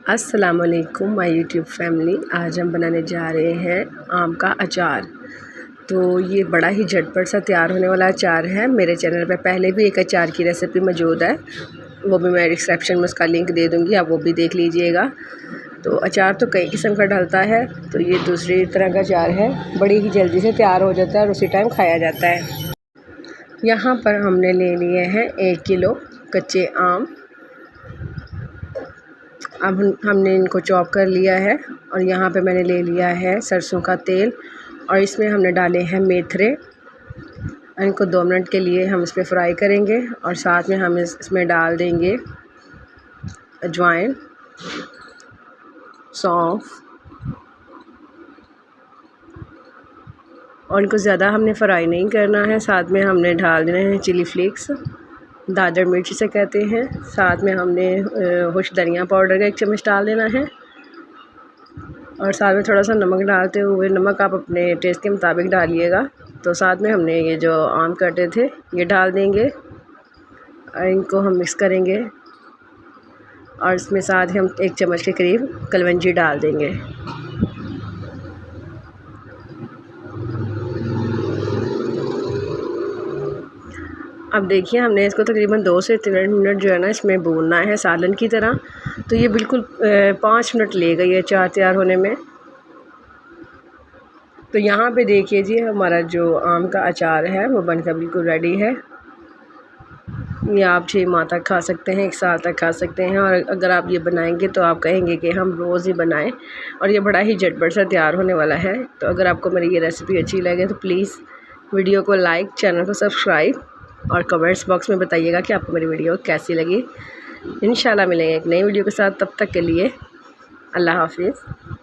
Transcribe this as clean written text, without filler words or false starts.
अस्सलाम वालेकुम my YouTube family. आज हम बनाने जा रहे हैं आम का अचार। तो ये बड़ा ही झटपट सा तैयार होने वाला अचार है। मेरे चैनल पे पहले भी एक अचार की रेसिपी मौजूद है, वो भी मैं डिस्क्रिप्शन में उसका लिंक दे दूँगी, आप वो भी देख लीजिएगा। तो अचार तो कई किस्म का डलता है, तो ये दूसरी तरह का अचार है, बड़ी ही जल्दी से तैयार हो जाता है और उसी टाइम खाया जाता है। यहाँ पर हमने ले लिए हैं 1 किलो कच्चे आम। अब हमने इनको चॉप कर लिया है और यहाँ पे मैंने ले लिया है सरसों का तेल और इसमें हमने डाले हैं मेथरे। इनको 2 मिनट के लिए हम इसमें फ्राई करेंगे और साथ में हम इसमें डाल देंगे अजवाइन, सौंफ और इनको ज़्यादा हमने फ्राई नहीं करना है। साथ में हमने डाल देना है चिली फ्लेक्स, दादर मिर्च से कहते हैं। साथ में हमने होश धनिया पाउडर का 1 चम्मच डाल देना है और साथ में थोड़ा सा नमक डालते हुए, नमक आप अपने टेस्ट के मुताबिक डालिएगा। तो साथ में हमने ये जो आम कटे थे ये डाल देंगे और इनको हम मिक्स करेंगे और इसमें साथ ही हम 1 चम्मच के करीब कलवंजी डाल देंगे। अब देखिए हमने इसको तकरीबन 2 से 3 मिनट जो है ना इसमें भूनना है सालन की तरह। तो ये बिल्कुल 5 मिनट लेगा ये अचार तैयार होने में। तो यहाँ पे देखिए जी हमारा जो आम का अचार है वो बनकर बिल्कुल रेडी है। ये आप 6 माह तक खा सकते हैं, 1 साल तक खा सकते हैं और अगर आप ये बनाएंगे तो आप कहेंगे कि हम रोज़ ही बनाएं। और ये बड़ा ही झटपट सा तैयार होने वाला है। तो अगर आपको मेरी ये रेसिपी अच्छी लगे तो प्लीज़ वीडियो को लाइक, चैनल को सब्सक्राइब और कमेंट्स बॉक्स में बताइएगा कि आपको मेरी वीडियो कैसी लगी। इंशाल्लाह मिलेंगे एक नई वीडियो के साथ, तब तक के लिए अल्लाह हाफ़िज़।